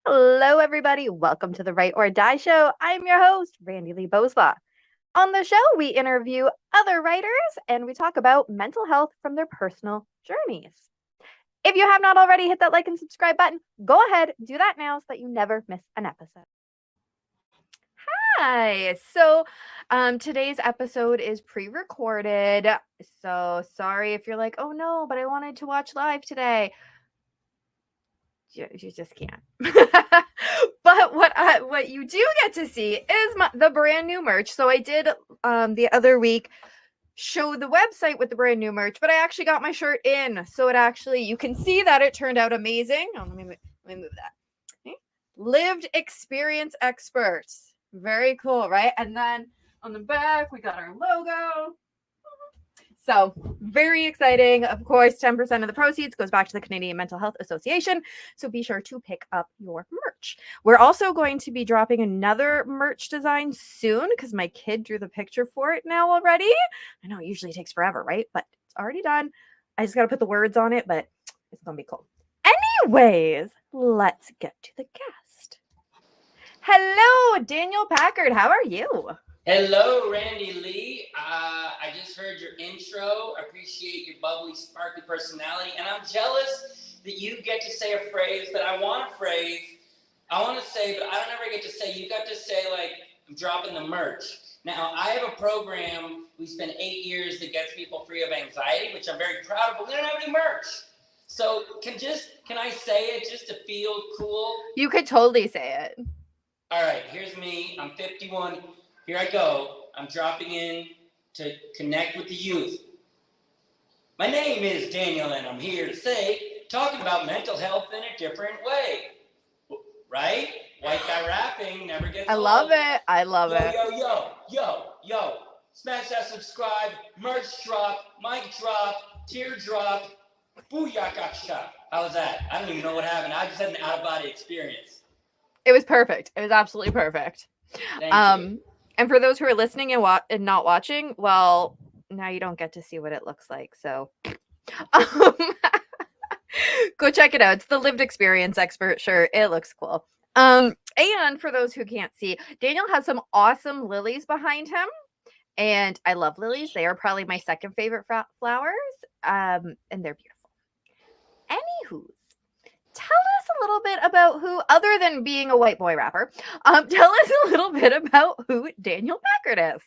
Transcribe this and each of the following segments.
Hello, everybody. Welcome to the Right or Die Show. I'm your host, Randi-lee. On the show, we interview other writers and we talk about mental health from their personal journeys. If you have not already, hit that like and subscribe button. Go ahead, do that now so that you never miss an episode. Hi. Today's episode is pre-recorded. So sorry if you're like, oh no, but I wanted to watch live today. You just can't. But what you do get to see is the brand new merch. So I did the other week show the website with the brand new merch, but I actually got my shirt in. So you can see that it turned out amazing. Oh, let me move that. Okay. Lived experience experts. Very cool, right? And then on the back, we got our logo. So very exciting. Of course, 10% of the proceeds goes back to the Canadian Mental Health Association. So be sure to pick up your merch. We're also going to be dropping another merch design soon because my kid drew the picture for it now already. I know it usually takes forever, right? But it's already done. I just got to put the words on it, but it's going to be cool. Anyways, let's get to the guest. Hello, Daniel Packard. How are you? Hello, Randi-lee. I just heard your intro. Appreciate your bubbly, sparkly personality, and I'm jealous that you get to say a phrase that I want to say, but I don't ever get to say. You got to say, like, I'm dropping the merch. Now, I have a program. We spent 8 years that gets people free of anxiety, which I'm very proud of, but we don't have any merch. So can I say it just to feel cool? You could totally say it. All right, here's me. I'm 51. Here I go. I'm dropping in to connect with the youth. My name is Daniel, and I'm here to say, talking about mental health in a different way. Right? White guy rapping never gets old. Love it. I love it. Yo. Smash that subscribe, merch drop, mic drop, teardrop, booyakasha. How was that? I don't even know what happened. I just had an out-of-body experience. It was perfect. It was absolutely perfect. Thank you. And for those who are listening and not watching, well, now you don't get to see what it looks like. So go check it out. It's the lived experience expert shirt. It looks cool. And for those who can't see, Daniel has some awesome lilies behind him. And I love lilies. They are probably my second favorite flowers. And they're beautiful. Anywho, tell us a little bit about who, other than being a white boy rapper, tell us a little bit about who Daniel Packard is.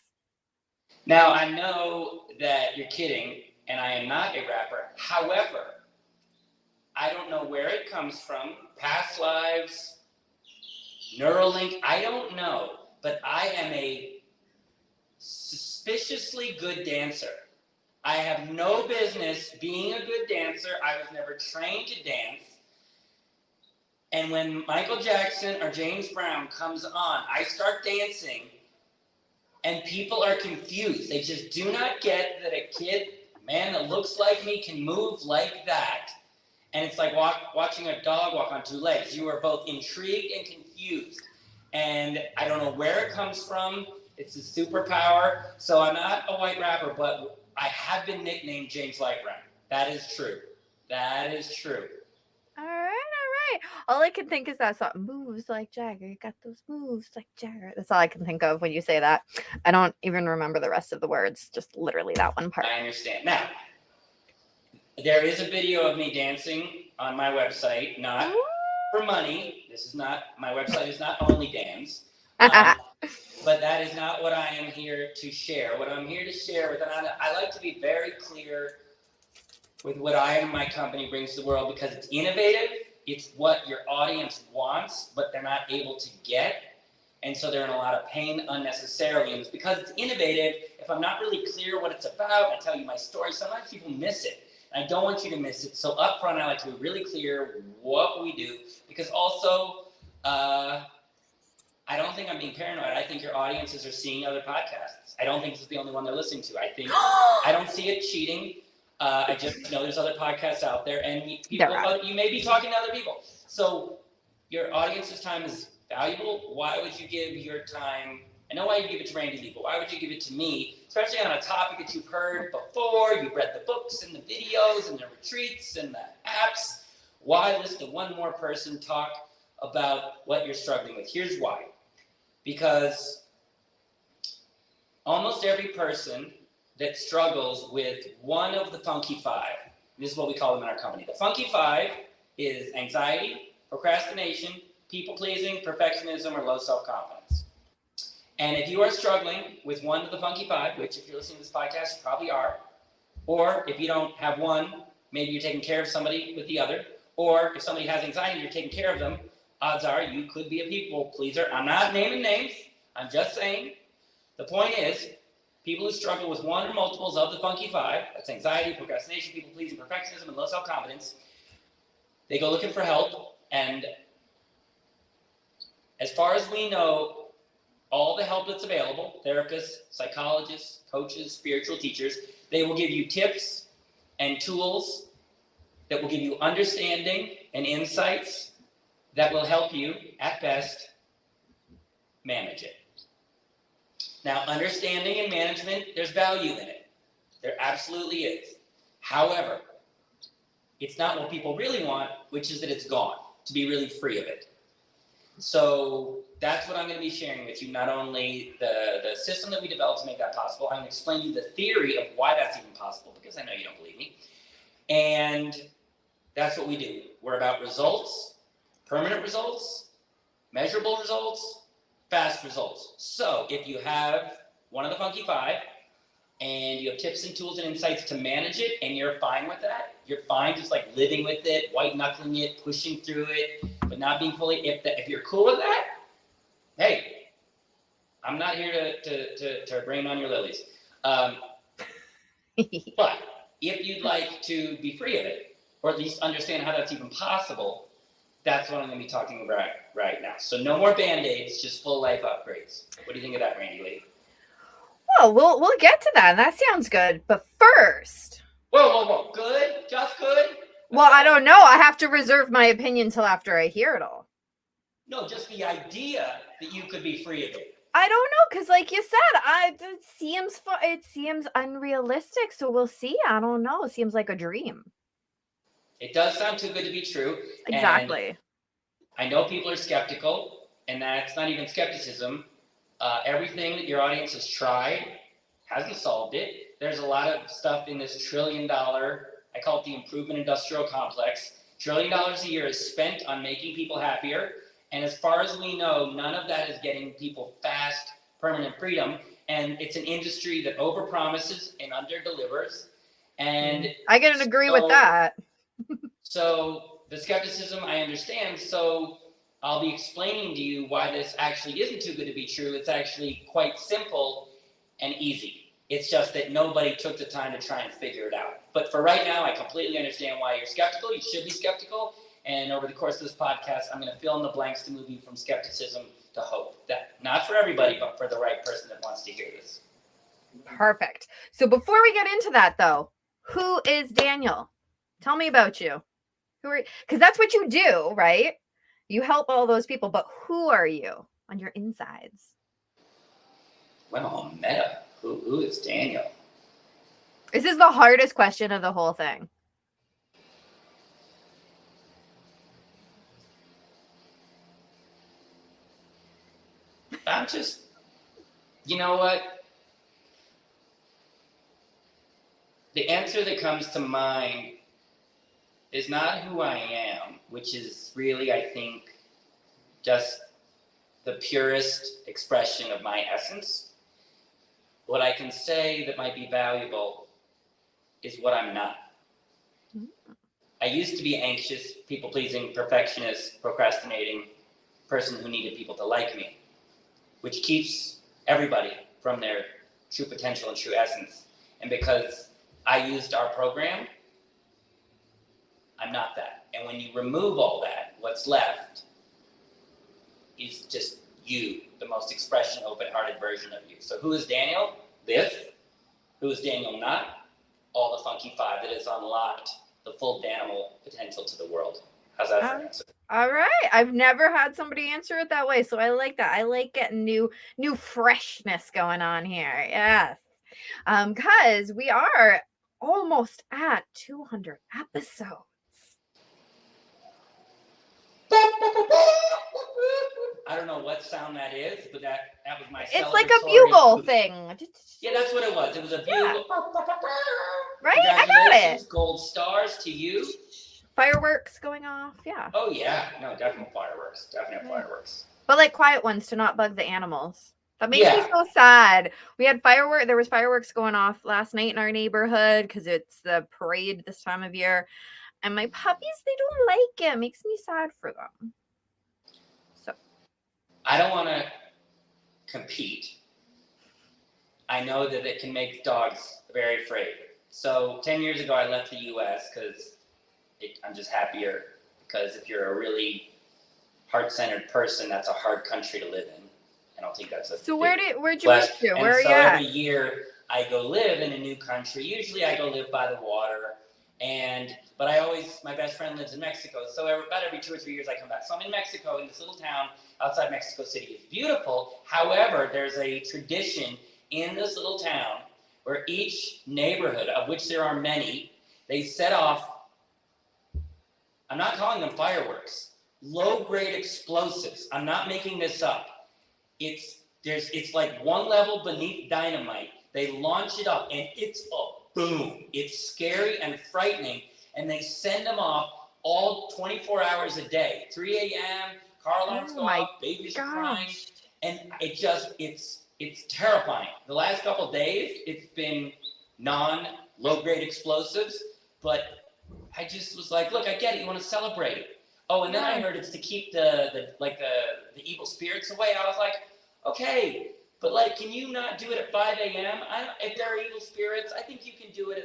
Now, I know that you're kidding, and I am not a rapper. However, I don't know where it comes from. Past lives, Neuralink, I don't know. But I am a suspiciously good dancer. I have no business being a good dancer. I was never trained to dance. And when Michael Jackson or James Brown comes on, I start dancing, and people are confused. They just do not get that a man that looks like me can move like that. And it's like watching a dog walk on two legs. You are both intrigued and confused. And I don't know where it comes from. It's a superpower. So I'm not a white rapper, but I have been nicknamed James Lightbrown. That is true. All right. All I can think is that song, moves like Jagger. You got those moves like Jagger. That's all I can think of when you say that. I don't even remember the rest of the words, just literally that one part. I understand. Now, there is a video of me dancing on my website, not for money. My website is not only dance. But that is not what I am here to share. What I'm here to share with, and I like to be very clear with what I and my company brings to the world, because it's innovative. It's what your audience wants, but they're not able to get. And so they're in a lot of pain unnecessarily. And it's because it's innovative. If I'm not really clear what it's about, I tell you my story, sometimes people miss it. And I don't want you to miss it. So up front, I like to be really clear what we do. Because also, I don't think I'm being paranoid. I think your audiences are seeing other podcasts. I don't think this is the only one they're listening to. I don't see it cheating. I just know there's other podcasts out there, and you may be talking to other people. So your audience's time is valuable. Why would you give your time? I know why you give it to Randi-lee, but why would you give it to me, especially on a topic that you've heard before? You've read the books and the videos and the retreats and the apps. Why listen to one more person talk about what you're struggling with. Here's why. Because almost every person that struggles with one of the funky five, this is what we call them in our company. The funky five is anxiety, procrastination, people-pleasing, perfectionism, or low self-confidence. And if you are struggling with one of the funky five, which if you're listening to this podcast, you probably are, or if you don't have one, maybe you're taking care of somebody with the other, or if somebody has anxiety, you're taking care of them, odds are you could be a people pleaser. I'm not naming names. I'm just saying. The point is, people who struggle with one or multiples of the funky five, that's anxiety, procrastination, people pleasing, perfectionism, and low self-confidence, they go looking for help. And as far as we know, all the help that's available, therapists, psychologists, coaches, spiritual teachers, they will give you tips and tools that will give you understanding and insights that will help you, at best, manage it. Now, understanding and management, there's value in it. There absolutely is. However, it's not what people really want, which is that it's gone, to be really free of it. So that's what I'm going to be sharing with you, not only the system that we developed to make that possible, I'm going to explain to you the theory of why that's even possible, because I know you don't believe me. And that's what we do. We're about results, permanent results, measurable results, fast results. So if you have one of the funky five and you have tips and tools and insights to manage it and you're fine with that, you're fine just like living with it, white knuckling it, pushing through it, but not being fully, if you're cool with that, hey, I'm not here to rain on your lilies. But if you'd like to be free of it, or at least understand how that's even possible, that's what I'm going to be talking about right now. So no more Band-Aids, just full life upgrades. What do you think of that, Randi-lee? Well, we'll get to that. That sounds good. But first... Whoa. Good? Just good? Well, I don't know. I have to reserve my opinion till after I hear it all. No, just the idea that you could be free of it. I don't know, because like you said, it seems unrealistic. So we'll see. I don't know. It seems like a dream. It does sound too good to be true. Exactly. And I know people are skeptical, and that's not even skepticism. Everything that your audience has tried hasn't solved it. There's a lot of stuff in this $1 trillion, I call it the improvement industrial complex. $1 trillion a year is spent on making people happier. And as far as we know, none of that is getting people fast, permanent freedom. And it's an industry that overpromises and underdelivers. And I can agree with that. So the skepticism, I understand. So I'll be explaining to you why this actually isn't too good to be true. It's actually quite simple and easy. It's just that nobody took the time to try and figure it out. But for right now, I completely understand why you're skeptical. You should be skeptical. And over the course of this podcast, I'm going to fill in the blanks to move you from skepticism to hope. That not for everybody, but for the right person that wants to hear this. Perfect. So before we get into that, though, who is Daniel? Tell me about you. Because that's what you do, right? You help all those people, but who are you on your insides? Well, meta. Who is Daniel? This is the hardest question of the whole thing. I'm just, you know what? The answer that comes to mind is not who I am, which is really, I think, just the purest expression of my essence. What I can say that might be valuable is what I'm not. I used to be anxious, people-pleasing, perfectionist, procrastinating person who needed people to like me, which keeps everybody from their true potential and true essence. And because I used our program, I'm not that. And when you remove all that, what's left is just you, the most expression, open-hearted version of you. So who is Daniel? This. Who is Daniel not? All the funky five that has unlocked the full Danimal potential to the world. How's that for an answer? All right. I've never had somebody answer it that way, so I like that. I like getting new freshness going on here. Yes. Because we are almost at 200 episodes. don't know what sound that is, but that was my It's like a bugle thing. Yeah, that's what it was. It was a bugle. Yeah. Right? I got it. Gold stars to you. Fireworks going off. Yeah. Oh, yeah. No, definitely fireworks. Definitely fireworks. But like quiet ones to not bug the animals. That makes me so sad. We had there was fireworks going off last night in our neighborhood because it's the parade this time of year. And my puppies, they don't like it. It makes me sad for them. So I don't want to compete. I know that it can make dogs very afraid. So 10 years ago, I left the U.S. because I'm just happier. Because if you're a really heart-centered person, that's a hard country to live in. I don't think that's a. So where'd you move to? Where are you at? So every year I go live in a new country. Usually I go live by the water, but my best friend lives in Mexico. So about every 2 or 3 years I come back. So I'm in Mexico, in this little town outside Mexico City. It's beautiful. However, there's a tradition in this little town where each neighborhood, of which there are many, they set off. I'm not calling them fireworks. Low-grade explosives. I'm not making this up. It's like one level beneath dynamite. They launch it up and it's a boom. It's scary and frightening. And they send them off all 24 hours a day. 3 a.m., car alarms go off, babies are crying. And it's terrifying. The last couple of days, it's been non-low-grade explosives. But I just was like, look, I get it. You want to celebrate. Oh, and then I heard it's to keep the evil spirits away. I was like, okay, but like, can you not do it at 5 a.m.? If there are evil spirits, I think you can do it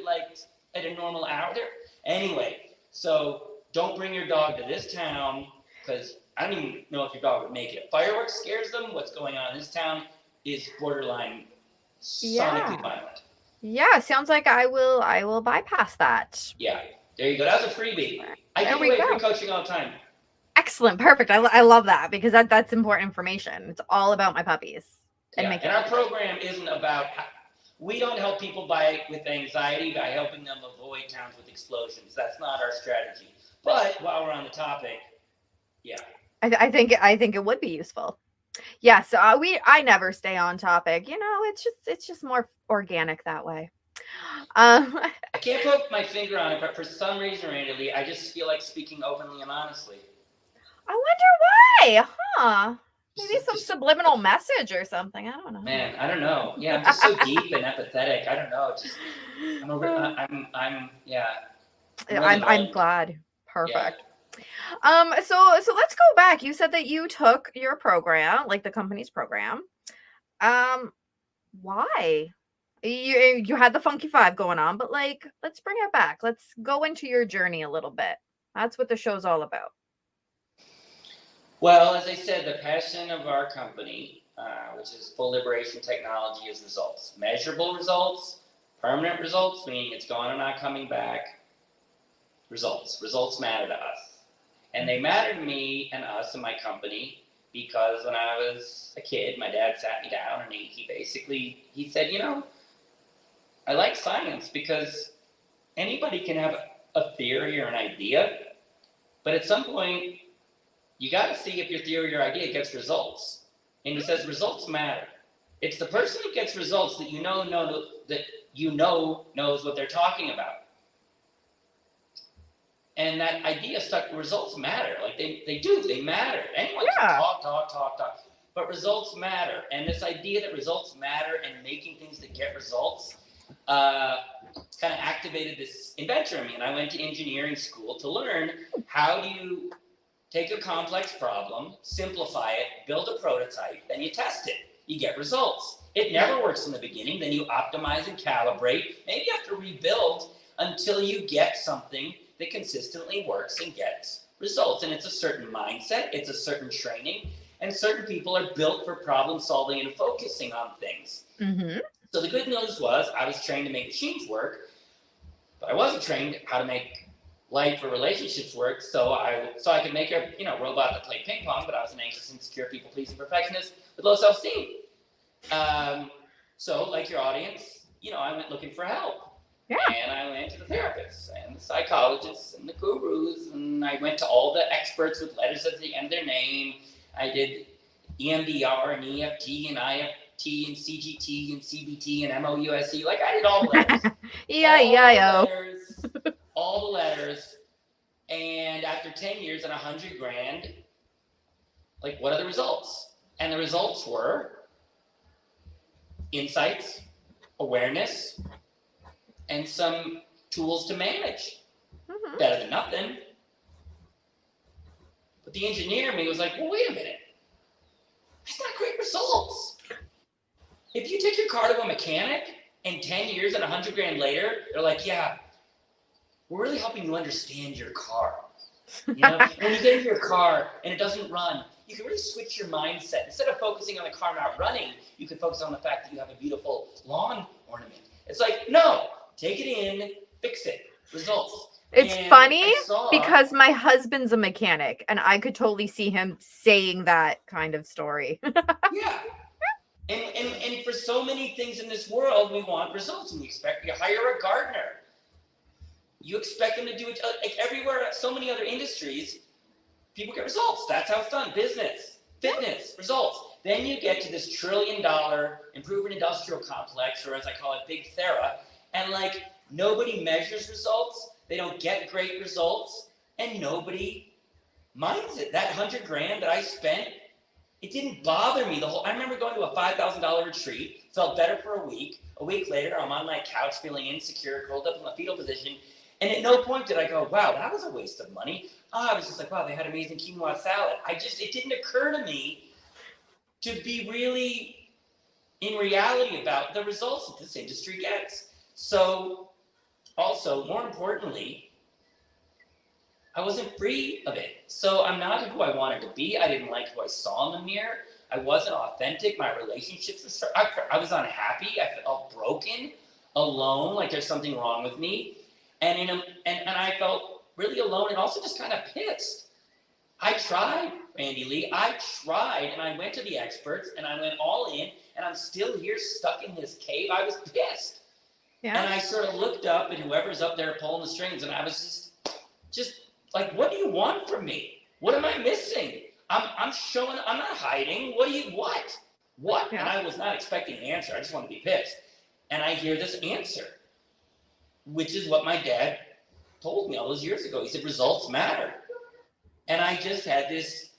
at a normal hour. Anyway, so don't bring your dog to this town because I don't even know if your dog would make it. Fireworks scares them. What's going on in this town is borderline sonically violent. Yeah, sounds like I will bypass that. Yeah, there you go. That was a freebie. I give away free coaching all the time. Excellent. Perfect. I love that because that's important information. It's all about my puppies. And our program isn't about, we don't help people with anxiety by helping them avoid towns with explosions. That's not our strategy. But while we're on the topic, I think it would be useful. Yeah. So I never stay on topic. It's just more organic that way. I can't put my finger on it, but for some reason, Randi-lee, I just feel like speaking openly and honestly. I wonder why, huh? Maybe some subliminal message or something. I don't know. Man, I don't know. Yeah, I'm just so deep and empathetic. I don't know. I'm glad. Perfect. Yeah. So let's go back. You said that you took your program, like the company's program. Why? You had the Funky Five going on, but like, let's bring it back. Let's go into your journey a little bit. That's what the show's all about. Well, as I said, the passion of our company, which is Full Liberation Technology, is results. Measurable results, permanent results, meaning it's gone and not coming back. Results. Results matter to us. And they matter to me and us and my company because when I was a kid, my dad sat me down and he said, I like science because anybody can have a theory or an idea, but at some point, you got to see if your theory or idea gets results. And he says results matter. It's the person who gets results that knows what they're talking about. And that idea stuck. Results matter. Like they do. They matter. Anyone can talk. But results matter. And this idea that results matter and making things that get results kind of activated this inventor in me. And I went to engineering school to learn how do you take a complex problem, simplify it, build a prototype, then you test it. You get results. It never works in the beginning. Then you optimize and calibrate. Maybe you have to rebuild until you get something that consistently works and gets results. And it's a certain mindset. It's a certain training. And certain people are built for problem solving and focusing on things. Mm-hmm. So the good news was I was trained to make machines work, but I wasn't trained how to make life or relationships work. So I could make a robot that played ping pong, but I was an anxious, insecure, people-pleasing perfectionist with low self-esteem. So like your audience, I went looking for help. Yeah. And I went to the therapists and the psychologists and the gurus, and I went to all the experts with letters at the end of their name. I did EMDR and EFT and IFT and CGT and CBT and MOUSE. Like I did all the letters. All the letters. And after 10 years and $100,000, like what are the results? And the results were insights, awareness, and some tools to manage. Better than nothing. But the engineer in me was like, well, wait a minute. That's not great results. If you take your car to a mechanic and 10 years and $100,000 later, they're like, yeah, we're really helping you understand your car. You know, when you get into your car and it doesn't run, you can really switch your mindset. Instead of focusing on the car not running, you can focus on the fact that you have a beautiful lawn ornament. It's like, no, take it in, fix it, results. It's funny because my husband's a mechanic and I could totally see him saying that kind of story. Yeah. And for so many things in this world, we want results, and we expect you hire a gardener. You expect them to do it like everywhere, so many other industries, people get results. That's how it's done. Business, fitness, results. Then you get to this $1 trillion improvement industrial complex, or as I call it, Big Thera, and like nobody measures results. They don't get great results, and nobody minds it. That $100,000 that I spent, it didn't bother me. I remember going to a $5,000 retreat, felt better for a week. A week later, I'm on my couch feeling insecure, curled up in the fetal position, and at no point did I go, wow, that was a waste of money. I was just like, wow, they had amazing quinoa salad. It didn't occur to me to be really in reality about the results that this industry gets. So also, more importantly, I wasn't free of it. So I'm not who I wanted to be. I didn't like who I saw in the mirror. I wasn't authentic. My relationships were I was unhappy. I felt broken, alone, like there's something wrong with me. And I felt really alone and also just kind of pissed. I tried, Randi-lee. I tried, and I went to the experts, and I went all in, and I'm still here stuck in this cave. I was pissed. Yeah. And I sort of looked up at whoever's up there pulling the strings, and I was just like, what do you want from me? What am I missing? I'm showing, I'm not hiding. What? Yeah. And I was not expecting an answer. I just wanted to be pissed. And I hear this answer, which is what my dad told me all those years ago. He said, results matter. And I just had this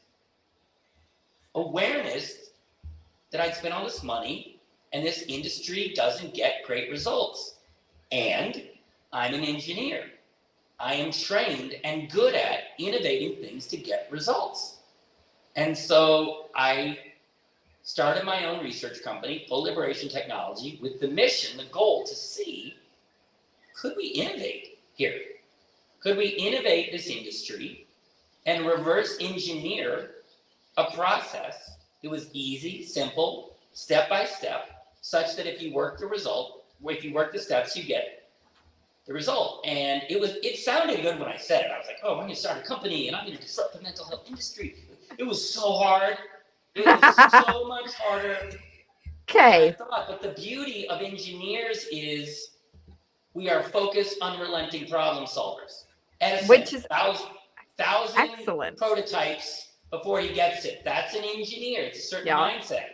awareness that I'd spent all this money and this industry doesn't get great results. And I'm an engineer. I am trained and good at innovating things to get results. And so I started my own research company, Full Liberation Technology, with the mission, the goal to see, could we innovate here? Could we innovate this industry and reverse engineer a process that was easy, simple, step by step, such that if you work the steps, you get the result. And it sounded good when I said it. I was like, oh, I'm going to start a company and I'm going to disrupt the mental health industry. It was so hard. It was so much harder. Okay. But the beauty of engineers is we are focused, unrelenting problem solvers. Edison, which is thousand prototypes before he gets it. That's an engineer. It's a certain mindset.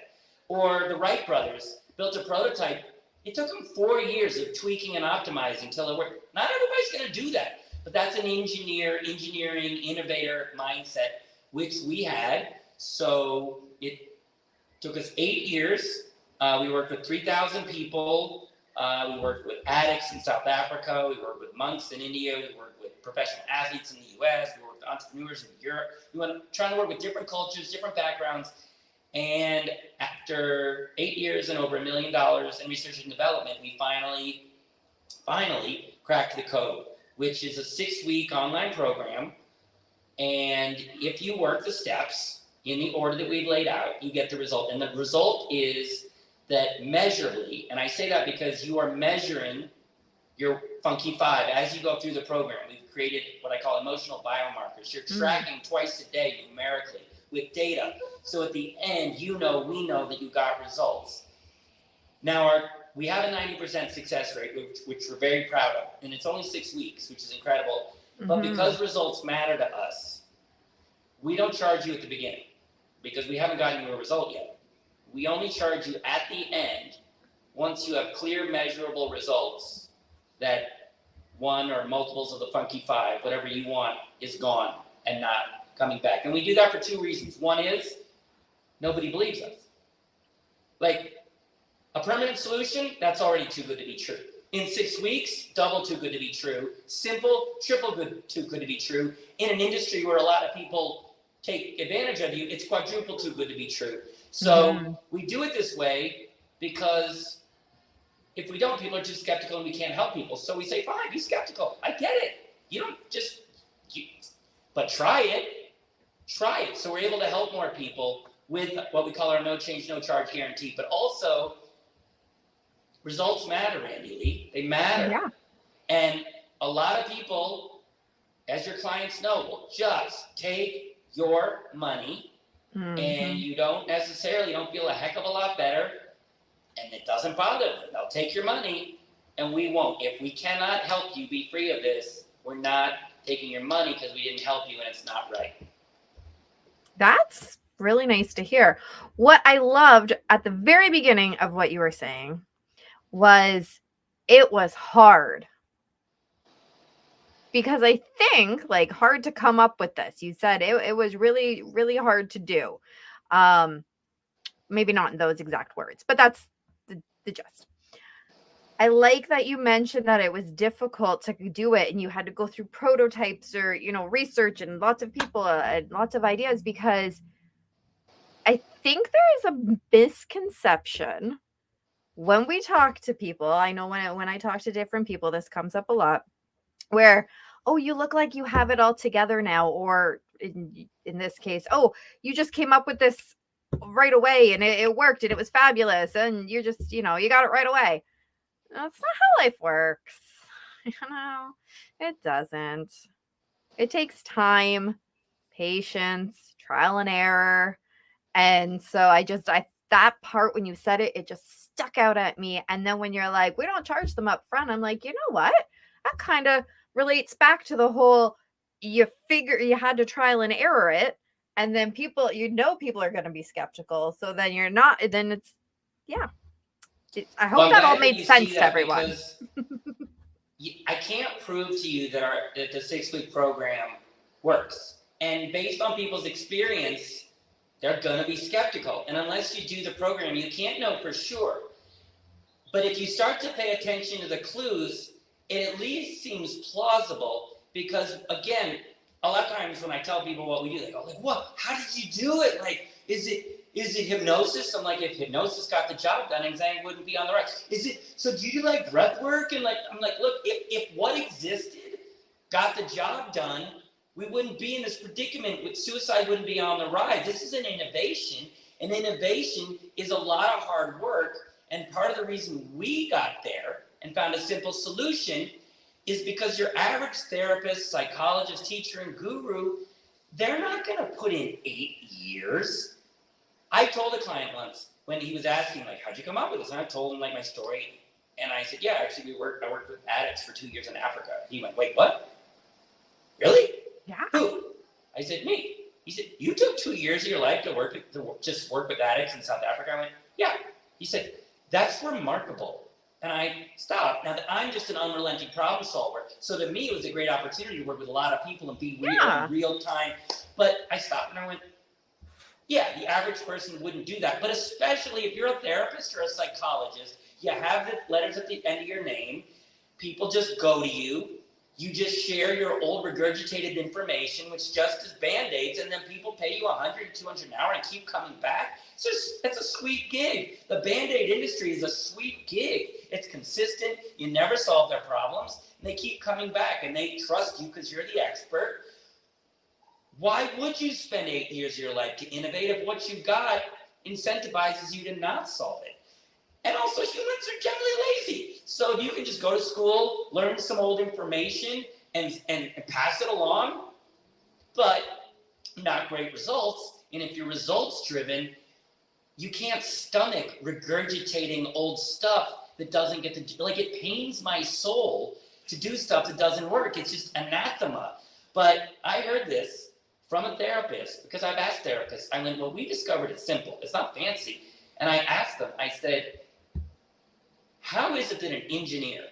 Or the Wright brothers built a prototype. It took them 4 years of tweaking and optimizing until it worked. Not everybody's going to do that, but that's an engineering, innovator mindset, which we had. So it took us 8 years. We worked with 3,000 people. We worked with addicts in South Africa. We worked with monks in India. We worked with professional athletes in the US. We worked with entrepreneurs in Europe. We went trying to work with different cultures, different backgrounds. And after 8 years and over $1 million in research and development, we finally cracked the code, which is a 6-week online program. And if you work the steps in the order that we've laid out, you get the result. And the result is that measurably, and I say that because you are measuring your Funky 5 as you go through the program. We've created what I call emotional biomarkers. You're tracking twice a day numerically with data. So at the end, we know that you got results. Now, we have a 90% success rate, which we're very proud of. And it's only 6 weeks, which is incredible. But because results matter to us, we don't charge you at the beginning. because we haven't gotten you a result yet. We only charge you at the end once you have clear, measurable results that one or multiples of the funky 5, whatever you want, is gone and not coming back. And we do that for 2 reasons. One is nobody believes us. Like a permanent solution, that's already too good to be true. In 6 weeks, double too good to be true. Simple, triple good, too good to be true. In an industry where a lot of people take advantage of you, it's quadruple too good to be true. So we do it this way because if we don't, people are too skeptical and we can't help people. So we say, fine, be skeptical. I get it. You don't just, but try it. Try it. So we're able to help more people with what we call our no change, no charge guarantee. But also, results matter, Randi-lee. They matter. Yeah. And a lot of people, as your clients know, will just take your money and you don't feel a heck of a lot better, and it doesn't bother them. They'll take your money and we won't. If we cannot help you be free of this, we're not taking your money because we didn't help you and it's not right. That's really nice to hear. What I loved at the very beginning of what you were saying was it was hard. Because I think like hard to come up with this. You said it was really, really hard to do. Maybe not in those exact words, but that's the gist. I like that you mentioned that it was difficult to do it and you had to go through prototypes or, research and lots of people and lots of ideas, because I think there is a misconception when we talk to people. I know when I talk to different people, this comes up a lot, where, oh, you look like you have it all together now. Or in this case, oh, you just came up with this right away and it worked and it was fabulous. And you're just, you got it right away. That's not how life works. It doesn't. It takes time, patience, trial and error. And so that part, when you said it, it just stuck out at me. And then when you're like, we don't charge them up front, I'm like, you know what? That kind of relates back to the whole, you figure you had to trial and error it. And then people are going to be skeptical. So then you're not, then it's, yeah. I hope that all made sense to everyone. I can't prove to you that the 6-week program works. And based on people's experience, they're going to be skeptical. And unless you do the program, you can't know for sure. But if you start to pay attention to the clues, it at least seems plausible, because again, a lot of times when I tell people what we do, they go like, what? How did you do it? Like, is it hypnosis? I'm like, if hypnosis got the job done, anxiety wouldn't be on the rise. So do you do like breath work? And like, I'm like, look, if what existed got the job done, we wouldn't be in this predicament. With suicide wouldn't be on the rise. This is an innovation, and innovation is a lot of hard work. And part of the reason we got there and found a simple solution is because your average therapist, psychologist, teacher, and guru, they're not going to put in 8 years. I told a client once when he was asking, like, how'd you come up with this? And I told him like my story. And I said, yeah, actually I worked with addicts for 2 years in Africa. He went, wait, what? Really? Yeah. Who? I said, me. He said, you took 2 years of your life to work with addicts in South Africa? I went, yeah. He said, that's remarkable. And I stopped. Now that I'm just an unrelenting problem solver, so to me it was a great opportunity to work with a lot of people and be real time. But I stopped and I went, yeah, the average person wouldn't do that. But especially if you're a therapist or a psychologist, you have the letters at the end of your name. People just go to you. You just share your old regurgitated information, which just is Band-Aids, and then people pay you $100, $200 an hour and keep coming back. It's a sweet gig. The Band-Aid industry is a sweet gig. It's consistent. You never solve their problems, and they keep coming back, and they trust you because you're the expert. Why would you spend 8 years of your life to innovate if what you got incentivizes you to not solve it? And also, humans are generally lazy. So if you can just go to school, learn some old information, and pass it along, but not great results, and if you're results driven, you can't stomach regurgitating old stuff that doesn't get to, like, it pains my soul to do stuff that doesn't work. It's just anathema. But I heard this from a therapist, because I've asked therapists, I went, well, we discovered it's simple. It's not fancy. And I asked them, I said, how is it that an engineer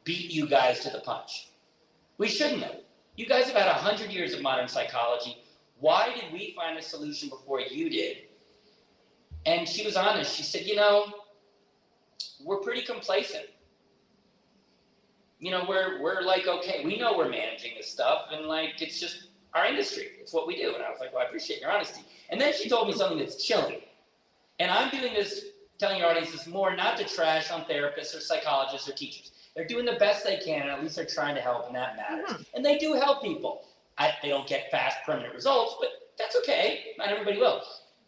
beat you guys to the punch? We shouldn't have. You guys have had 100 years of modern psychology. Why did we find a solution before you did? And she was honest. She said, we're pretty complacent. We're like, okay, we know we're managing this stuff, and like, it's just our industry. It's what we do. And I was like, well, I appreciate your honesty. And then she told me something that's chilling. And I'm doing this, telling your audience this more, not to trash on therapists or psychologists or teachers. They're doing the best they can, and at least they're trying to help, and that matters. Mm-hmm. And they do help people. They don't get fast, permanent results, but that's okay. Not everybody will.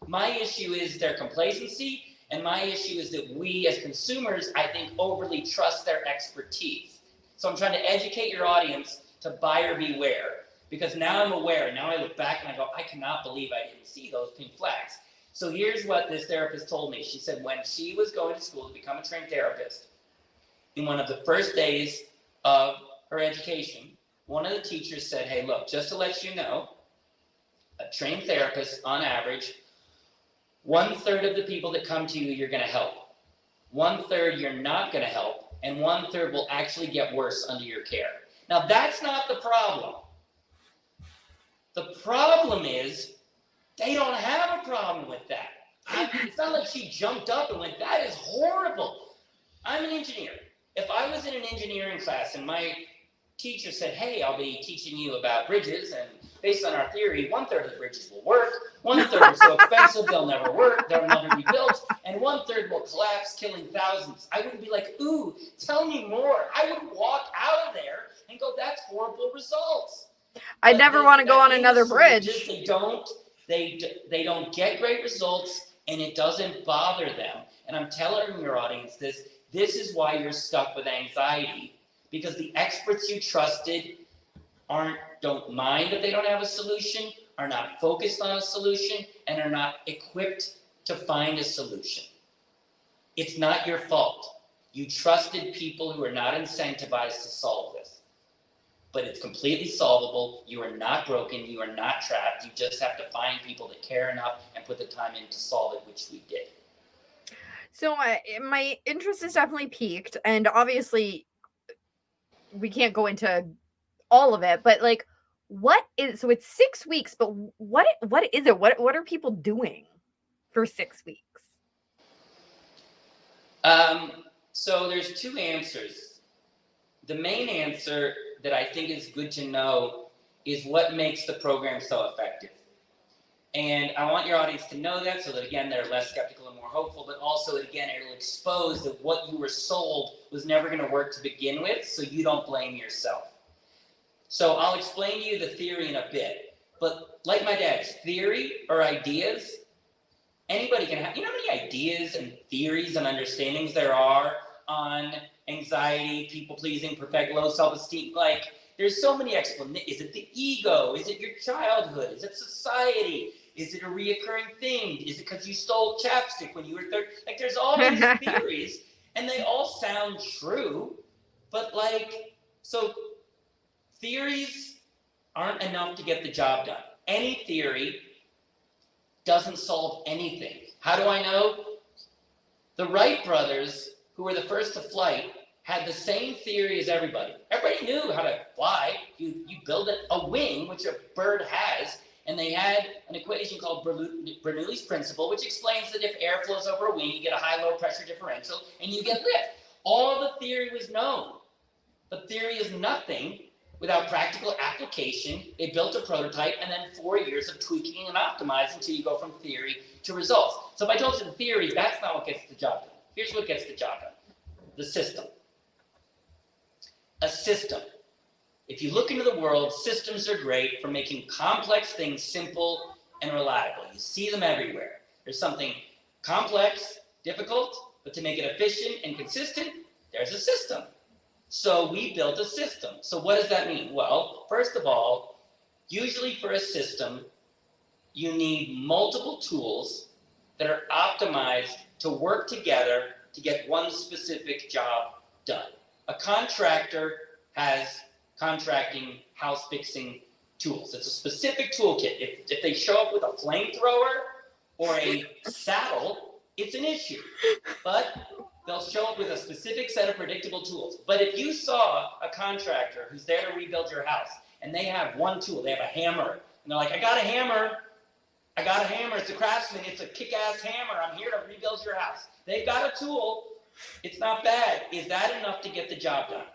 My issue is their complacency, and my issue is that we as consumers, I think, overly trust their expertise. So I'm trying to educate your audience to buyer beware, because now I'm aware. Now I look back and I go, I cannot believe I didn't see those pink flags. So here's what this therapist told me. She said when she was going to school to become a trained therapist, in one of the first days of her education, one of the teachers said, hey, look, just to let you know, a trained therapist, on average, 1/3 of the people that come to you, you're going to help. 1/3 you're not going to help, and 1/3 will actually get worse under your care. Now, that's not the problem. The problem is they don't have a problem with that. It's not like she jumped up and went, that is horrible. I'm an engineer. If I was in an engineering class and my teacher said, hey, I'll be teaching you about bridges, and based on our theory, 1/3 of the bridges will work, 1/3 are so expensive they'll never work, they'll never be built, and 1/3 will collapse, killing thousands. I wouldn't be like, ooh, tell me more. I would walk out of there and go, that's horrible results. I never want to go on another bridge. They don't get great results, and it doesn't bother them. And I'm telling your audience this is why you're stuck with anxiety, because the experts you trusted don't mind if they don't have a solution, are not focused on a solution, and are not equipped to find a solution. It's not your fault. You trusted people who are not incentivized to solve this. But it's completely solvable. You are not broken. You are not trapped. You just have to find people that care enough and put the time in to solve it, which we did. So my interest is definitely piqued, and obviously we can't go into all of it, but like, so it's 6 weeks, but what is it? What are people doing for 6 weeks? So there's two answers. The main answer that I think is good to know is what makes the program so effective. And I want your audience to know that, so that again, they're less skeptical and more hopeful, but also again, it'll expose that what you were sold was never going to work to begin with, so you don't blame yourself. So I'll explain to you the theory in a bit, but like my dad's theory or ideas, anybody can have. You know how many ideas and theories and understandings there are on anxiety, people-pleasing, perfect, low self-esteem? Like, there's so many explanations. Is it the ego? Is it your childhood? Is it society? Is it a reoccurring thing? Is it because you stole chapstick when you were 13? Like, there's all these theories, and they all sound true, but like, so theories aren't enough to get the job done. Any theory doesn't solve anything. How do I know? The Wright brothers, who were the first to flight, had the same theory as everybody. Everybody knew how to fly. You build a wing, which a bird has, and they had an equation called Bernoulli's principle, which explains that if air flows over a wing, you get a high-low pressure differential, and you get lift. All the theory was known. But theory is nothing without practical application. They built a prototype, and then 4 years of tweaking and optimizing until you go from theory to results. So if I told you the theory, that's not what gets the job done. Here's what gets the job done. The system. A system. If you look into the world, systems are great for making complex things simple and reliable. You see them everywhere. There's something complex, difficult, but to make it efficient and consistent, there's a system. So we built a system. So what does that mean? Well, first of all, usually for a system, you need multiple tools that are optimized to work together to get one specific job done. A contractor has contracting, house fixing tools. It's a specific toolkit. If they show up with a flamethrower or a saddle, it's an issue. But they'll show up with a specific set of predictable tools. But if you saw a contractor who's there to rebuild your house and they have one tool, they have a hammer, and they're like, I got a hammer, it's a Craftsman, it's a kick-ass hammer, I'm here to rebuild your house. They've got a tool, it's not bad. Is that enough to get the job done?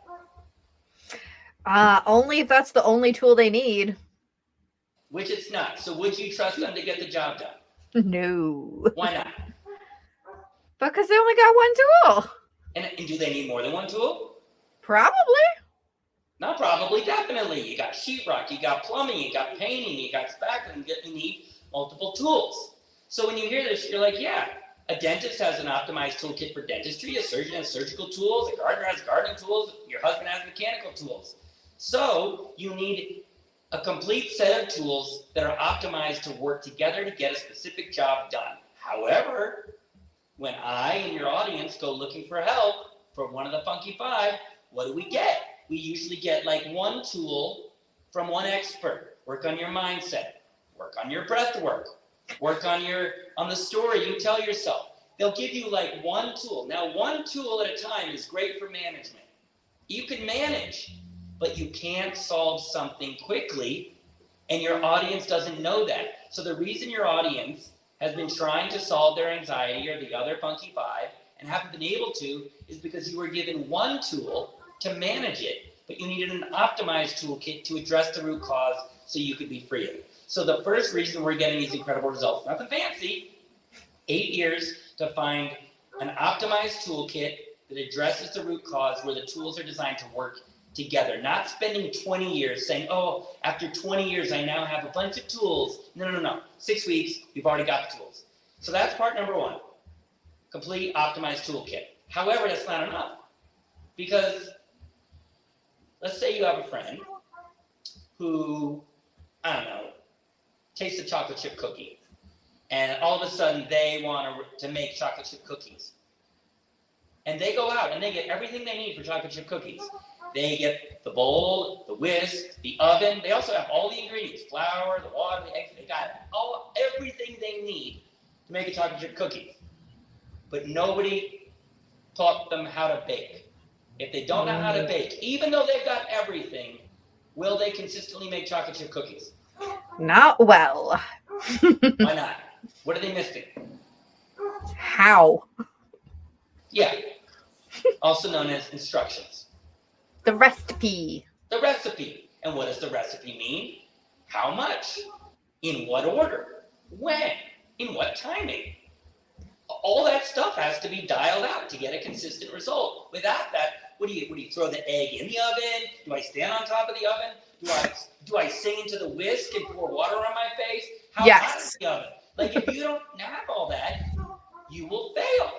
Only if that's the only tool they need. Which it's not. So would you trust them to get the job done? No. Why not? Because they only got one tool. And do they need more than one tool? Probably. Not probably, definitely. You got sheetrock, you got plumbing, you got painting, you got spackling, you need multiple tools. So when you hear this, you're like, yeah, a dentist has an optimized toolkit for dentistry, a surgeon has surgical tools, a gardener has gardening tools, your husband has mechanical tools. So you need a complete set of tools that are optimized to work together to get a specific job done. However, when I and your audience go looking for help for one of the Funky Five, what do we get? We usually get like one tool from one expert. Work on your mindset, work on your breath work on the story you tell yourself. They'll give you like one tool. Now, one tool at a time is great for management. You can manage, but you can't solve something quickly, and your audience doesn't know that. So the reason your audience has been trying to solve their anxiety or the other Funky Five and haven't been able to is because you were given one tool to manage it, but you needed an optimized toolkit to address the root cause so you could be free of it. So the first reason we're getting these incredible results, nothing fancy, 8 years to find an optimized toolkit that addresses the root cause where the tools are designed to work together, not spending 20 years saying, oh, after 20 years, I now have a bunch of tools. No. 6 weeks, you've already got the tools. So that's part number one, complete optimized toolkit. However, that's not enough because let's say you have a friend who, I don't know, tastes a chocolate chip cookie and all of a sudden they want to make chocolate chip cookies. And they go out and they get everything they need for chocolate chip cookies. They get the bowl, the whisk, the oven. They also have all the ingredients, flour, the water, the eggs. They got everything they need to make a chocolate chip cookie. But nobody taught them how to bake. If they don't know how to bake, even though they've got everything, will they consistently make chocolate chip cookies? Not well. Why not? What are they missing? How? Yeah. Also known as instructions. The recipe. The recipe. And what does the recipe mean? How much? In what order? When? In what timing? All that stuff has to be dialed out to get a consistent result. Without that, what do you throw the egg in the oven? Do I stand on top of the oven? Do I sing into the whisk and pour water on my face? How hot is the oven? Like if you don't have all that, you will fail.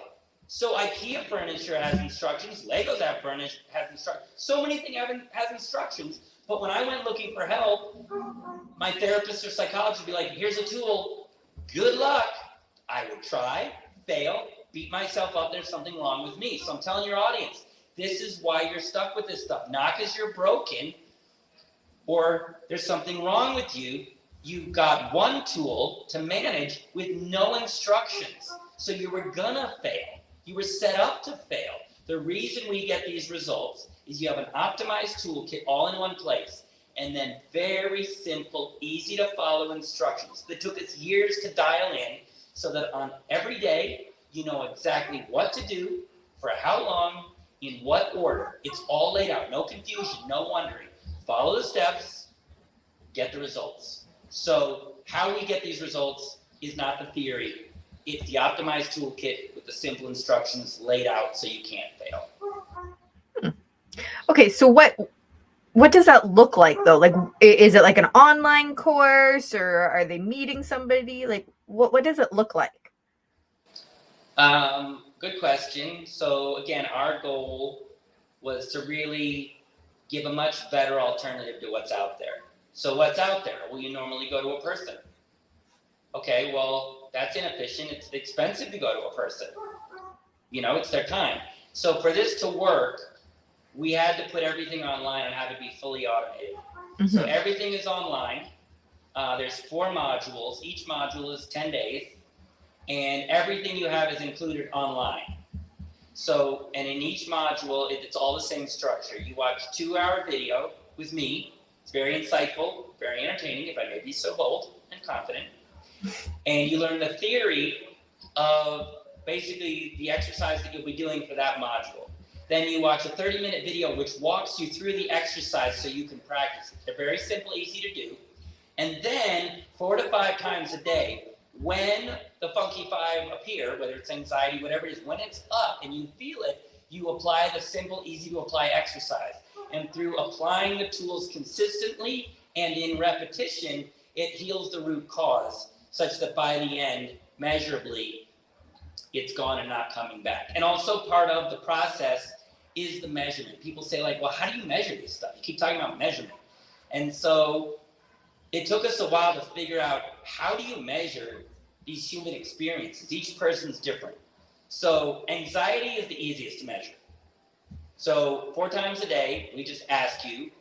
So IKEA furniture has instructions. Legos has instructions. So many things has instructions. But when I went looking for help, my therapist or psychologist would be like, here's a tool. Good luck. I would try, fail, beat myself up. There's something wrong with me. So I'm telling your audience, this is why you're stuck with this stuff. Not because you're broken or there's something wrong with you. You've got one tool to manage with no instructions. So you were gonna fail. You were set up to fail. The reason we get these results is you have an optimized toolkit all in one place and then very simple, easy to follow instructions that took us years to dial in so that on every day, you know exactly what to do, for how long, in what order. It's all laid out, no confusion, no wondering. Follow the steps, get the results. So how we get these results is not the theory. It's the optimized toolkit with the simple instructions laid out so you can't fail. Okay, so what does that look like though? Like, is it like an online course or are they meeting somebody? Like, what does it look like? Good question. So again, our goal was to really give a much better alternative to what's out there. So what's out there? Well, you normally go to a person. Okay, well, that's inefficient. It's expensive to go to a person. You know, it's their time. So for this to work, we had to put everything online and have it be fully automated. So everything is online. There's 4 modules. Each module is 10 days. And everything you have is included online. So, and in each module, it's all the same structure. You watch 2-hour video with me. It's very insightful, very entertaining, if I may be so bold and confident. And you learn the theory of basically the exercise that you'll be doing for that module. Then you watch a 30-minute video which walks you through the exercise so you can practice it. They're very simple, easy to do. And then 4 to 5 times a day, when the funky 5 appear, whether it's anxiety, whatever it is, when it's up and you feel it, you apply the simple, easy to apply exercise. And through applying the tools consistently and in repetition, it heals the root cause such that by the end, measurably, it's gone and not coming back. And also part of the process is the measurement. People say like, well, how do you measure this stuff? You keep talking about measurement. And so it took us a while to figure out, how do you measure these human experiences? Each person's different. So anxiety is the easiest to measure. So 4 times a day, we just ask you,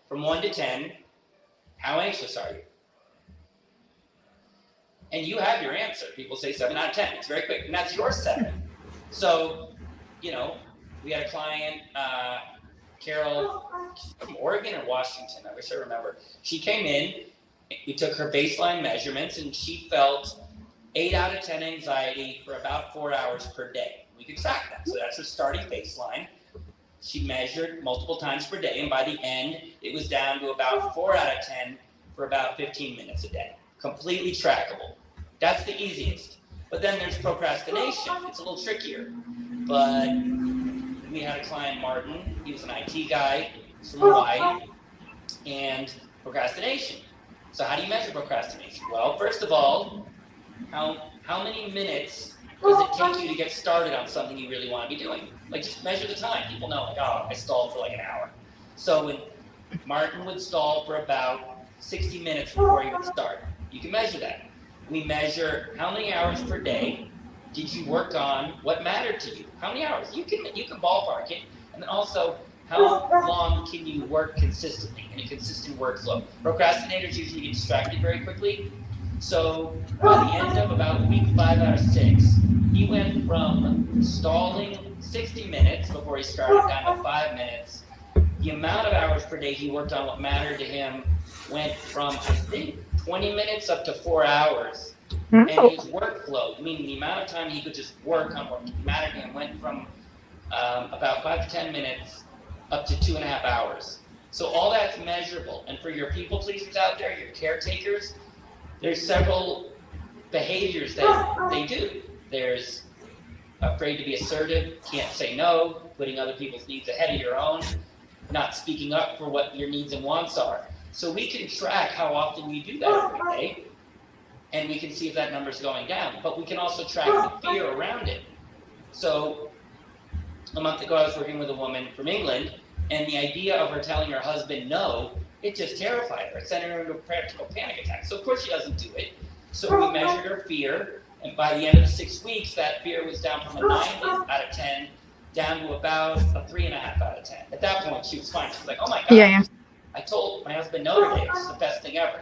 from 1 to 10, how anxious are you? And you have your answer. People say 7 out of 10. It's very quick. And that's your 7. So, you know, we had a client, Carol, from Oregon or Washington, I wish I remember. She came in, we took her baseline measurements, and she felt 8 out of 10 anxiety for about 4 hours per day. We could track that. So that's her starting baseline. She measured multiple times per day, and by the end, it was down to about 4 out of 10 for about 15 minutes a day. Completely trackable. That's the easiest. But then there's procrastination. It's a little trickier. But we had a client, Martin. He was an IT guy from Hawaii, and procrastination. So how do you measure procrastination? Well, first of all, how many minutes does it take you to get started on something you really want to be doing? Like, just measure the time. People know, like, oh, I stalled for like an hour. So when Martin would stall for about 60 minutes before he would start, you can measure that. We measure how many hours per day did you work on what mattered to you? How many hours? You can ballpark it. And then also, how long can you work consistently in a consistent workflow? Procrastinators usually get distracted very quickly. So by the end of about week 5 out of 6, he went from stalling 60 minutes before he started down to 5 minutes. The amount of hours per day he worked on what mattered to him went from, I think, 20 minutes up to 4 hours. And his workflow, meaning the amount of time he could just work on what mattered to him, went from about 5 to 10 minutes up to 2.5 hours. So all that's measurable. And for your people pleasers out there, your caretakers, there's several behaviors that they do. There's afraid to be assertive, can't say no, putting other people's needs ahead of your own, not speaking up for what your needs and wants are. So we can track how often you do that every day, and we can see if that number's going down. But we can also track the fear around it. So a month ago, I was working with a woman from England, and the idea of her telling her husband no, it just terrified her. It sent her into a practical panic attack. So of course she doesn't do it. So we measured her fear, and by the end of the 6 weeks, that fear was down from a 9 out of 10 down to about a 3.5 out of 10. At that point, she was fine. She was like, oh my God, I told my husband no today. This is the best thing ever.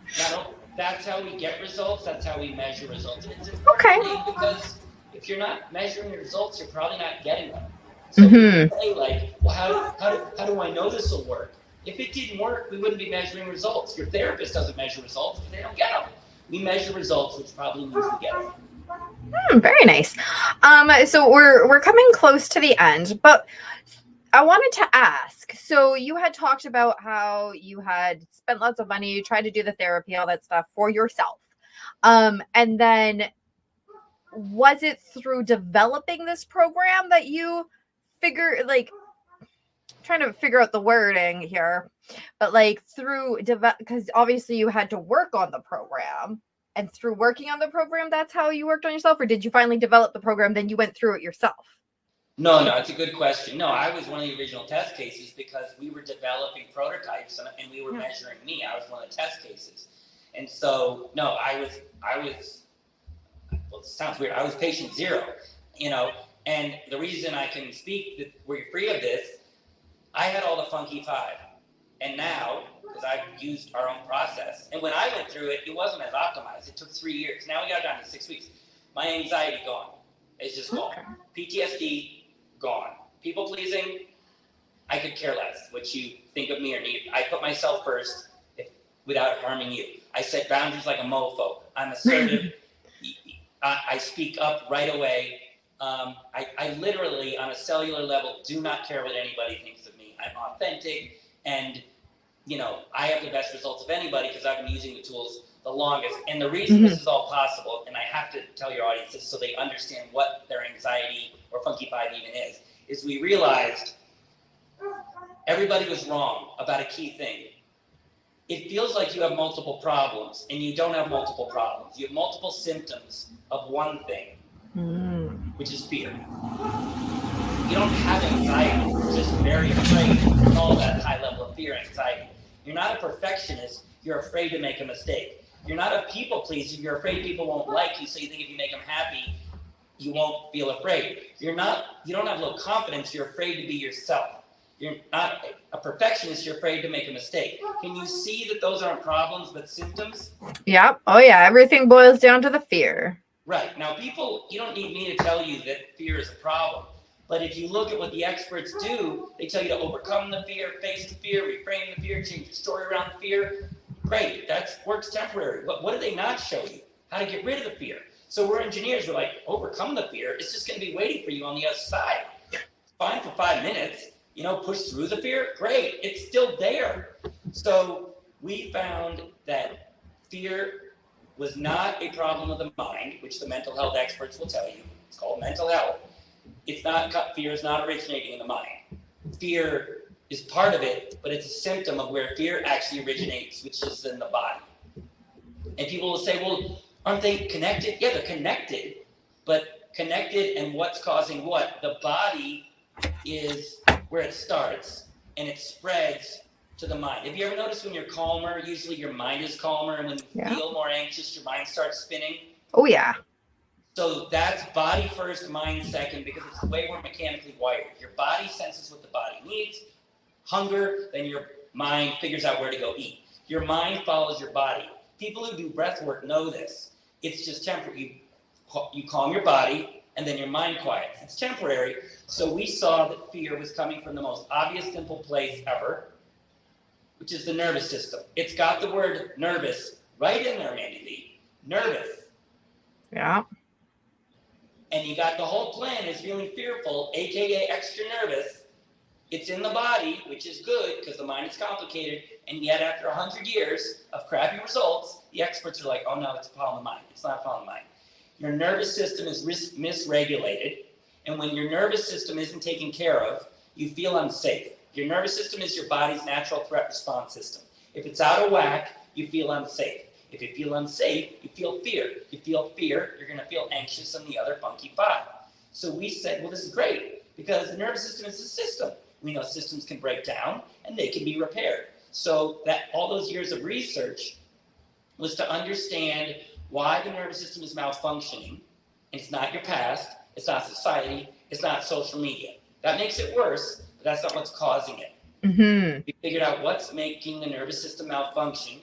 So that's how we get results. That's how we measure results. And it's important because if you're not measuring your results, you're probably not getting them. So you say like, well, how do I know this will work? If it didn't work, we wouldn't be measuring results. Your therapist doesn't measure results because they don't get them. We measure results, which probably means we get them. Very nice. So we're coming close to the end, but I wanted to ask, so you had talked about how you had spent lots of money, you tried to do the therapy, all that stuff for yourself. And then was it through developing this program that you trying to figure out the wording here, but like through because obviously you had to work on the program, and through working on the program, that's how you worked on yourself, or did you finally develop the program, then you went through it yourself? No, it's a good question. No, I was one of the original test cases because we were developing prototypes and we were measuring me. I was one of the test cases. And so, no, I was, well, it sounds weird. I was patient 0, and the reason I can speak that we're free of this, I had all the funky 5. And now, because I've used our own process, and when I went through it, it wasn't as optimized. It took 3 years. Now we got it down to 6 weeks. My anxiety gone. It's just gone. PTSD, gone. People pleasing, I could care less what you think of me or need. I put myself first without harming you. I set boundaries like a mofo. I'm assertive. I speak up right away. I literally, on a cellular level, do not care what anybody thinks of me. I'm authentic, and I have the best results of anybody because I've been using the tools the longest. And the reason this is all possible, and I have to tell your audience this so they understand what their anxiety or Funky 5 even is we realized everybody was wrong about a key thing. It feels like you have multiple problems, and you don't have multiple problems. You have multiple symptoms of one thing, which is fear. You don't have anxiety, you're just very afraid. It's all that high level of fear, anxiety. You're not a perfectionist, you're afraid to make a mistake. You're not a people pleaser, you're afraid people won't like you, so you think if you make them happy, you won't feel afraid. You don't have low confidence, you're afraid to be yourself. You're not a perfectionist, you're afraid to make a mistake. Can you see that those aren't problems, but symptoms? Yep. Oh yeah, everything boils down to the fear. Right. Now people, you don't need me to tell you that fear is a problem. But if you look at what the experts do, they tell you to overcome the fear, face the fear, reframe the fear, change your story around the fear. Great, that works temporary. What do they not show you? How to get rid of the fear. So we're engineers, we're like, overcome the fear. It's just going to be waiting for you on the other side. Fine for 5 minutes, push through the fear. Great, it's still there. So we found that fear was not a problem of the mind, which the mental health experts will tell you. It's called mental health. Fear is not originating in the mind. Fear is part of it, but it's a symptom of where fear actually originates, which is in the body. And people will say, well, aren't they connected? Yeah, they're connected, but connected and what's causing what? The body is where it starts, and it spreads to the mind. Have you ever noticed when you're calmer, usually your mind is calmer, and when you feel more anxious, your mind starts spinning? Oh, yeah. So that's body first, mind second, because it's the way we're mechanically wired. Your body senses what the body needs, hunger, then your mind figures out where to go eat. Your mind follows your body. People who do breath work know this. It's just temporary. You calm your body, and then your mind quiets. It's temporary. So we saw that fear was coming from the most obvious, simple place ever, which is the nervous system. It's got the word nervous right in there, Randi-lee. Nervous. Yeah. And you got the whole plan is feeling fearful, aka extra nervous. It's in the body, which is good because the mind is complicated. And yet after 100 years of crappy results, the experts are like, oh no, it's a problem of the mind. It's not a problem of the mind. Your nervous system is misregulated. And when your nervous system isn't taken care of, you feel unsafe. Your nervous system is your body's natural threat response system. If it's out of whack, you feel unsafe. If you feel unsafe, you feel fear. If you feel fear, you're going to feel anxious and the other funky 5. So we said, well, this is great because the nervous system is a system. We know systems can break down and they can be repaired. So that all those years of research was to understand why the nervous system is malfunctioning. And it's not your past, it's not society, it's not social media. That makes it worse, but that's not what's causing it. Mm-hmm. We figured out what's making the nervous system malfunction.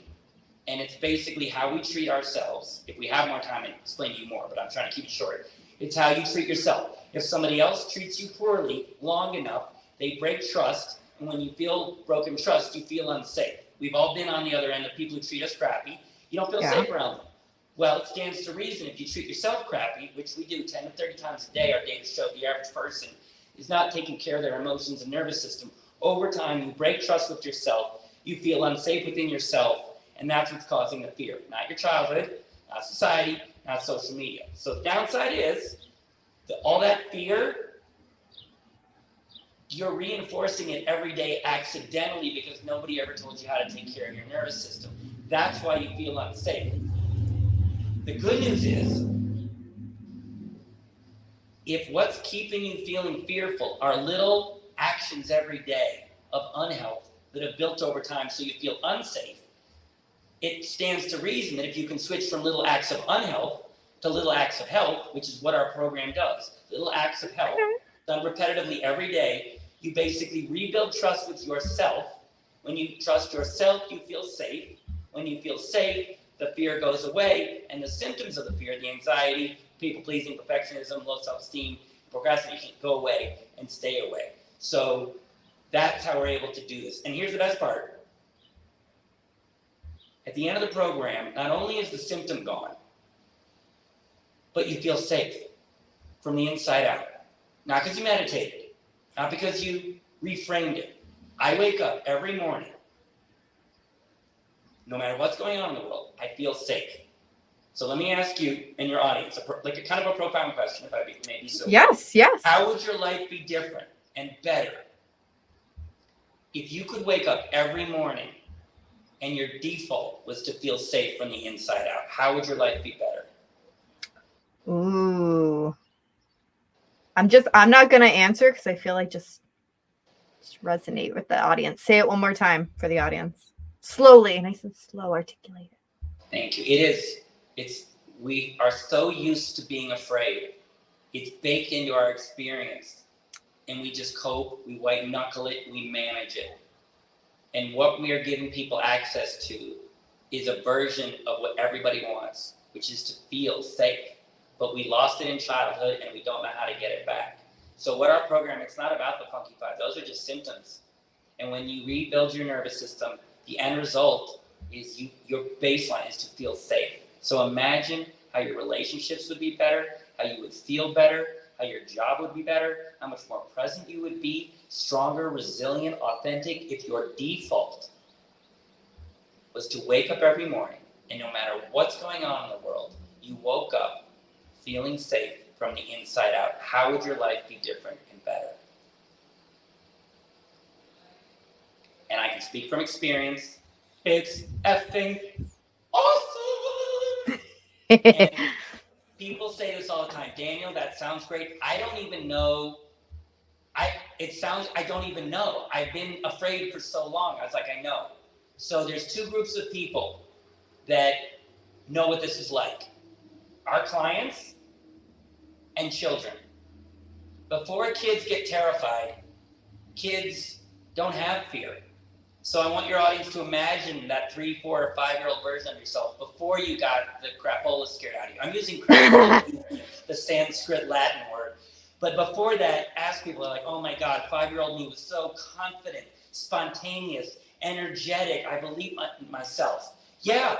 And it's basically how we treat ourselves. If we have more time, I'll explain to you more, but I'm trying to keep it short. It's how you treat yourself. If somebody else treats you poorly long enough, they break trust. And when you feel broken trust, you feel unsafe. We've all been on the other end of people who treat us crappy. You don't feel safe around them. Well, it stands to reason if you treat yourself crappy, which we do 10 to 30 times a day, our data show the average person is not taking care of their emotions and nervous system. Over time, you break trust with yourself. You feel unsafe within yourself. And that's what's causing the fear. Not your childhood, not society, not social media. So the downside is that all that fear, you're reinforcing it every day accidentally because nobody ever told you how to take care of your nervous system. That's why you feel unsafe. The good news is, if what's keeping you feeling fearful are little actions every day of unhealth that have built over time so you feel unsafe, it stands to reason that if you can switch from little acts of unhealth to little acts of health, which is what our program does, little acts of health done repetitively every day, You basically rebuild trust with yourself. When you trust yourself, you feel safe. When you feel safe, the fear goes away, and the symptoms of the fear, the anxiety, people-pleasing, perfectionism, low self-esteem, procrastination, go away and stay away. So that's how we're able to do this. And here's the best part. At the end of the program, not only is the symptom gone, but you feel safe from the inside out. Not because you meditated, not because you reframed it. I wake up every morning, no matter what's going on in the world, I feel safe. So let me ask you and your audience, like a kind of a profound question, if I may be so. Yes, yes. How would your life be different and better if you could wake up every morning and your default was to feel safe from the inside out? How would your life be better? Ooh. I'm not going to answer because I feel like just resonate with the audience. Say it one more time for the audience. Slowly, nice and slow, articulate it. Thank you. It is. We are so used to being afraid. It's baked into our experience. And we just cope, we white knuckle it, we manage it. And what we are giving people access to is a version of what everybody wants, which is to feel safe. But we lost it in childhood and we don't know how to get it back. So what our program, it's not about the funky five, those are just symptoms. And when you rebuild your nervous system, the end result is your baseline is to feel safe. So imagine how your relationships would be better, how you would feel better, how your job would be better, how much more present you would be, stronger, resilient, authentic, if your default was to wake up every morning and no matter what's going on in the world, you woke up feeling safe from the inside out. How would your life be different and better? And I can speak from experience. It's effing awesome! And people say this all the time. Daniel, that sounds great. I don't even know. I don't even know. I've been afraid for so long. I was like, I know. So there's two groups of people that know what this is like. Our clients and children. Before kids get terrified, kids don't have fear. So I want your audience to imagine that 3, 4, or 5-year-old version of yourself before you got the crapola scared out of you. I'm using crapola, the Sanskrit Latin word. But before that, ask people like, oh my God, 5-year-old me was so confident, spontaneous, energetic. I believe myself. Yeah,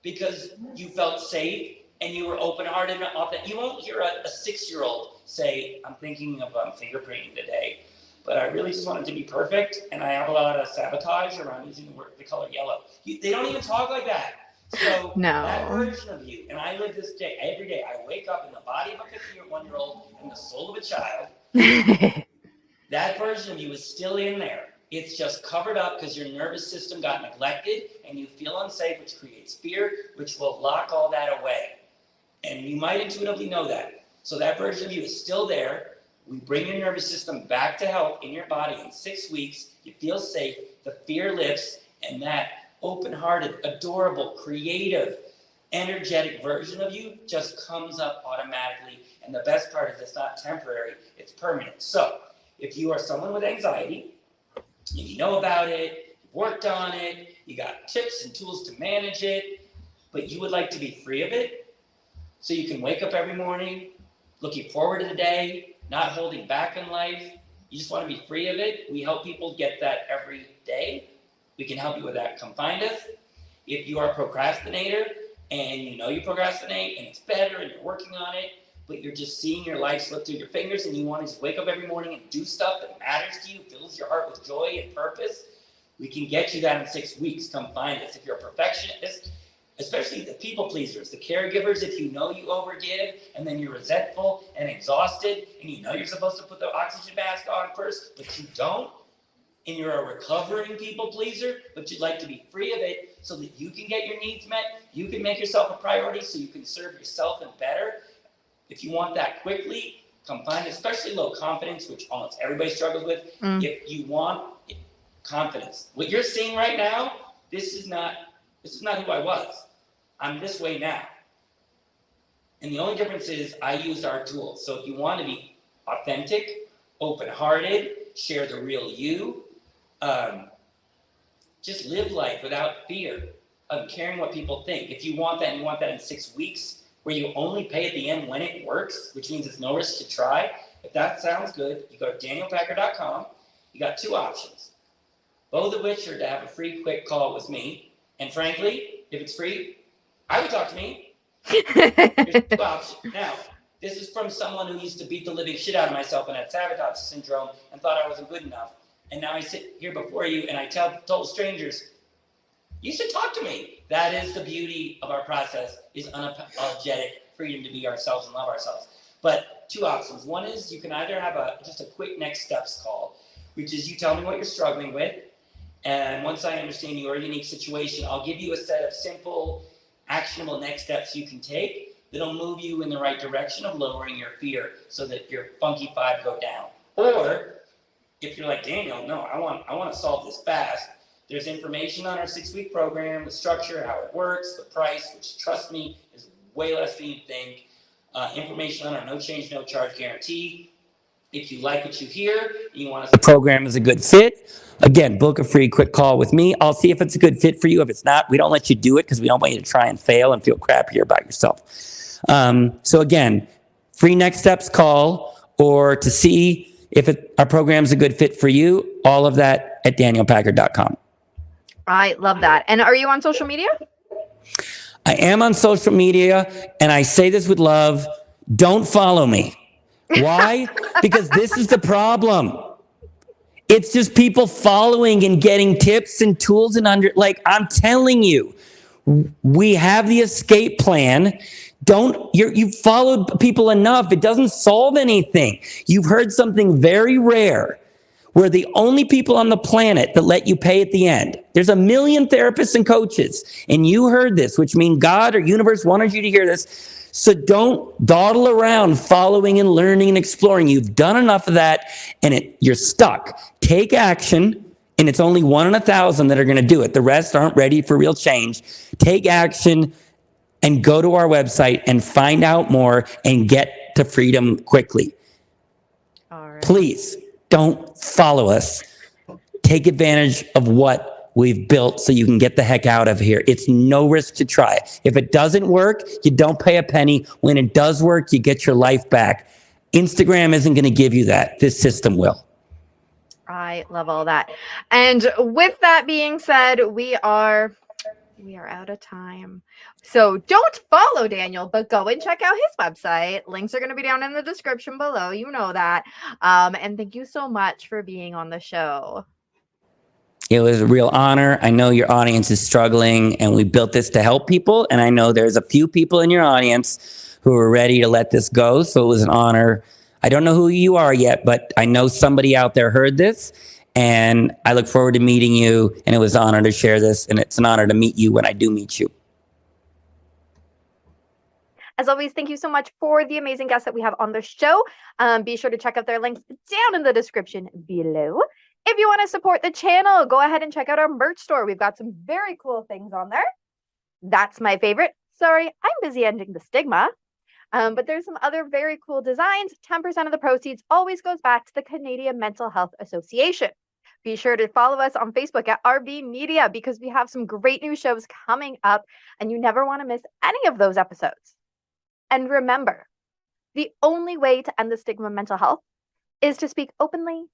because you felt safe and you were open-hearted and authentic. You won't hear a 6-year-old say, I'm thinking of fingerprinting today, but I really just want it to be perfect, and I have a lot of sabotage around using the color yellow. They don't even talk like that. So no. That version of you, and I live this day, every day, I wake up in the body of a 51-year-old and the soul of a child. That version of you is still in there. It's just covered up because your nervous system got neglected, and you feel unsafe, which creates fear, which will lock all that away. And you might intuitively know that. So that version of you is still there. We bring your nervous system back to health in your body in 6 weeks. You feel safe, the fear lifts, and that open-hearted, adorable, creative, energetic version of you just comes up automatically. And the best part is it's not temporary, it's permanent. So if you are someone with anxiety, and you know about it, you've worked on it, you got tips and tools to manage it, but you would like to be free of it, so you can wake up every morning looking forward to the day, not holding back in life. You just want to be free of it. We help people get that every day. We can help you with that. Come find us. If you are a procrastinator and you know you procrastinate and it's better and you're working on it, but you're just seeing your life slip through your fingers and you want to just wake up every morning and do stuff that matters to you, fills your heart with joy and purpose, we can get you that in 6 weeks. Come find us. If you're a perfectionist, especially the people pleasers, the caregivers, if you know you overgive and then you're resentful and exhausted and you know you're supposed to put the oxygen mask on first, but you don't, and you're a recovering people pleaser, but you'd like to be free of it so that you can get your needs met, you can make yourself a priority so you can serve yourself and better. If you want that quickly, come find it, especially low confidence, which almost everybody struggles with. If you want confidence, what you're seeing right now, this is not who I was. I'm this way now. And the only difference is I use our tools. So if you want to be authentic, open-hearted, share the real you. Just live life without fear of caring what people think. If you want that and you want that in 6 weeks, where you only pay at the end when it works, which means it's no risk to try, if that sounds good, you go to danielpackard.com. You got 2 options, both of which are to have a free quick call with me. And frankly, if it's free, I would talk to me. There's 2 options. Now, this is from someone who used to beat the living shit out of myself and had sabotage syndrome and thought I wasn't good enough. And now I sit here before you and I tell total strangers, you should talk to me. That is the beauty of our process, is unapologetic freedom to be ourselves and love ourselves. But 2 options. One is you can either have just a quick next steps call, which is you tell me what you're struggling with. And once I understand your unique situation, I'll give you a set of simple, actionable next steps you can take that'll move you in the right direction of lowering your fear so that your funky 5 go down. Or if you're like, Daniel, no, I want to solve this fast. There's information on our 6-week program, the structure, how it works, the price, which, trust me, is way less than you think. Information on our no change, no charge guarantee. If you like what you hear and you want us, the program is a good fit, again, book a free quick call with me. I'll see if it's a good fit for you. If it's not, we don't let you do it because we don't want you to try and fail and feel crappier about yourself. So again, free next steps call, or to see if our program is a good fit for you, all of that at danielpackard.com. I love that. And are you on social media? I am on social media, and I say this with love. Don't follow me. Why? Because this is the problem. It's just people following and getting tips and tools and I'm telling you, we have the escape plan. You've followed people enough. It doesn't solve anything. You've heard something very rare. We're the only people on the planet that let you pay at the end. There's 1 million therapists and coaches, and you heard this, which means God or universe wanted you to hear this. So don't dawdle around following and learning and exploring. You've done enough of that, and you're stuck. Take action, and it's only 1 in 1,000 that are going to do it. The rest aren't ready for real change. Take action and go to our website and find out more and get to freedom quickly. All right. Please don't follow us. Take advantage of what we've built so you can get the heck out of here. It's no risk to try. If it doesn't work, you don't pay a penny. When it does work, you get your life back. Instagram isn't going to give you that. This system will. I love all that. And with that being said, we are out of time. So don't follow Daniel, but go and check out his website. Links are going to be down in the description below. You know that. And thank you so much for being on the show. It was a real honor. I know your audience is struggling, and we built this to help people. And I know there's a few people in your audience who are ready to let this go. So it was an honor. I don't know who you are yet, but I know somebody out there heard this. And I look forward to meeting you. And it was an honor to share this. And it's an honor to meet you when I do meet you. As always, thank you so much for the amazing guests that we have on the show. Be sure to check out their links down in the description below. If you want to support the channel, go ahead and check out our merch store. We've got some very cool things on there. That's my favorite. Sorry, I'm busy ending the stigma. But there's some other very cool designs. 10% of the proceeds always goes back to the Canadian Mental Health Association. Be sure to follow us on Facebook at RB Media because we have some great new shows coming up and you never want to miss any of those episodes. And remember, the only way to end the stigma of mental health is to speak openly